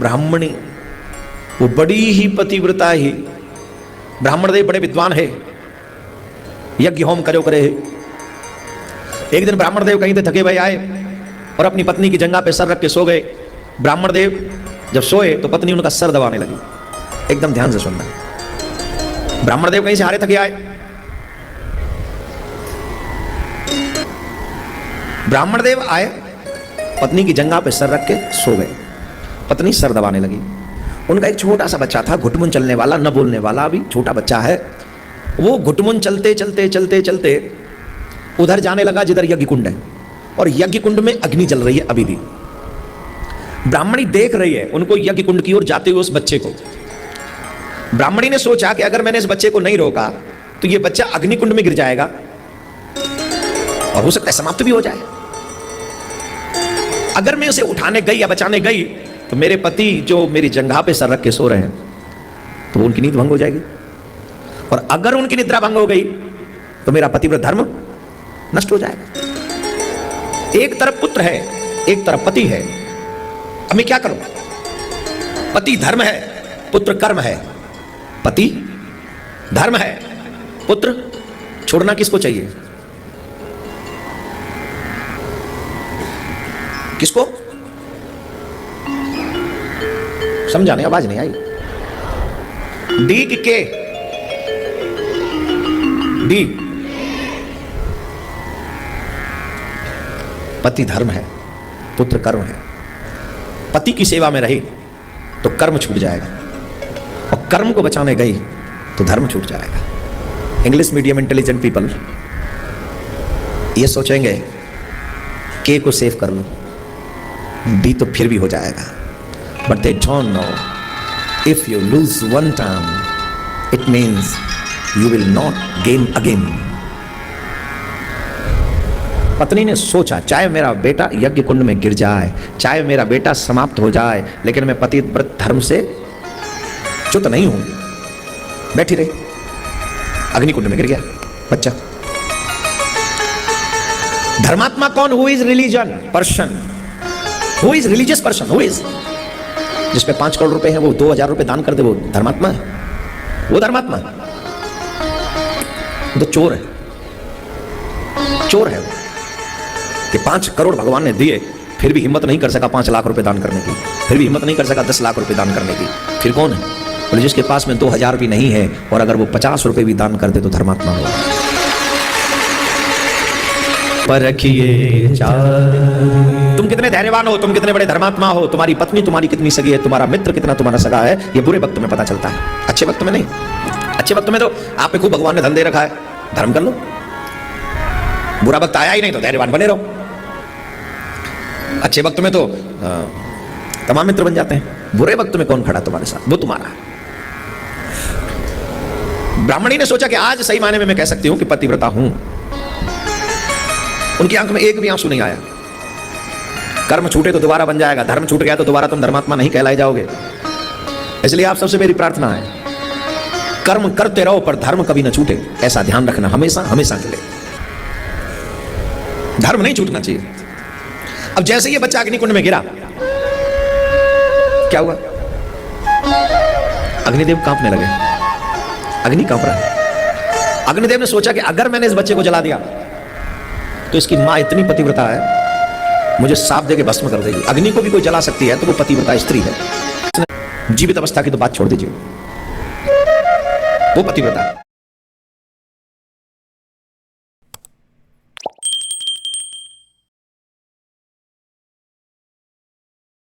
ब्राह्मणी, वो बड़ी ही पतिव्रता ही, ब्राह्मण देव बड़े विद्वान है, यज्ञ होम करो करे है। एक दिन ब्राह्मण देव कहीं थे थके हुए आए और अपनी पत्नी की जंघा पे सर रख के सो गए। ब्राह्मण देव जब सोए तो पत्नी उनका सर दबाने लगी। एकदम ध्यान से सुनना। ब्राह्मण देव कहीं से हारे थके आए, ब्राह्मण देव आए, पत्नी की जंघा पे सर रख के सो गए। पत्नी सर दबाने लगी। उनका एक छोटा सा बच्चा था, घुटमुन चलने वाला, न बोलने वाला, अभी छोटा बच्चा है। वो घुटमुन चलते चलते चलते चलते उधर जाने लगा जिधर यज्ञ कुंड है, और यज्ञ कुंड में अग्नि जल रही है अभी भी। ब्राह्मणी देख रही है उनको यज्ञ कुंड की ओर जाते हुए उस बच्चे को। ब्राह्मणी ने सोचा कि अगर मैंने इस बच्चे को नहीं रोका तो ये बच्चा अग्नि कुंड में गिर जाएगा और हो सकता है समाप्त भी हो जाए। अगर मैं उसे उठाने गई या बचाने गई तो मेरे पति जो मेरी जंघा पे सर रख के सो रहे हैं तो उनकी नींद भंग हो जाएगी, और अगर उनकी निद्रा भंग हो गई तो मेरा पतिव्रत धर्म नष्ट हो जाएगा। एक तरफ पुत्र है, एक तरफ पति है, अब मैं क्या करूं? पति धर्म है, पुत्र कर्म है। पति धर्म है, पुत्र छोड़ना किसको चाहिए? किसको? समझाने आवाज नहीं आई। डी की के? डी। पति धर्म है, पुत्र कर्म है। पति की सेवा में रही तो कर्म छूट जाएगा, और कर्म को बचाने गई तो धर्म छूट जाएगा। इंग्लिश मीडियम इंटेलिजेंट पीपल ये सोचेंगे के को सेव कर लो, डी तो फिर भी हो जाएगा। But they don't know if you lose one time it means you will not gain again. पत्नी ने सोचा चाहे मेरा बेटा यज्ञ कुंड में गिर जाए, चाहे मेरा बेटा समाप्त हो जाए, लेकिन मैं पतिव्रत धर्म से च्युत नहीं हूं। बैठी रही, अग्निकुंड में गिर गया बच्चा। धर्मात्मा कौन? Who is religion person? Who is religious person? Who is? जिस पे 5 करोड़ रुपए हैं वो 2000 रुपए दान कर दे, वो धर्मात्मा है? वो धर्मात्मा तो चोर है, चोर है वो। कि 5 करोड़ भगवान ने दिए फिर भी हिम्मत नहीं कर सका 5 लाख रुपए दान करने की, फिर भी हिम्मत नहीं कर सका 10 लाख रुपए दान करने की, फिर कौन है? बोले जिसके पास में 2000 भी नहीं है और अगर वो 50 रुपए भी दान कर दे तो धर्मात्मा होगा। परखिए तुम कितने धैर्यवान हो, तुम कितने बड़े धर्मात्मा हो, तुम्हारी पत्नी तुम्हारी कितनी सगी है, तुम्हारा मित्र कितना तुम्हारा सगा है, ये बुरे वक्त में पता चलता है, अच्छे वक्त में नहीं। अच्छे वक्त में तो आप पे खूब भगवान ने धन दे रखा है, धर्म कर लो। बुरा वक्त आया ही नहीं तो धैर्यवान बने रहो। अच्छे वक्त में तो तमाम मित्र बन जाते हैं, बुरे वक्त में कौन खड़ा तुम्हारे साथ? वो तुम्हारा। ब्राह्मणी ने सोचा कि आज सही मायने में मैं कह सकती हूं कि पतिव्रता हूं। उनकी आंख में एक भी आंसू नहीं आया। कर्म छूटे तो दोबारा बन जाएगा, धर्म छूट गया तो दोबारा तुम धर्मात्मा नहीं कहलाए जाओगे। इसलिए आप सबसे मेरी प्रार्थना है, कर्म करते रहो पर धर्म कभी ना छूटे, ऐसा ध्यान रखना हमेशा हमेशा के लिए। धर्म नहीं छूटना चाहिए। अब जैसे ये बच्चा अग्निकुंड में गिरा, क्या हुआ? अग्निदेव कांपने लगे, अग्नि कांप रहा है। अग्निदेव ने सोचा कि अगर मैंने इस बच्चे को जला दिया तो इसकी मां इतनी पतिव्रता है, मुझे साफ दे के भस्म कर देगी। अग्नि को भी कोई जला सकती है तो वो पतिव्रता स्त्री है। जीवित अवस्था की तो बात छोड़ दीजिए, वो पतिव्रता।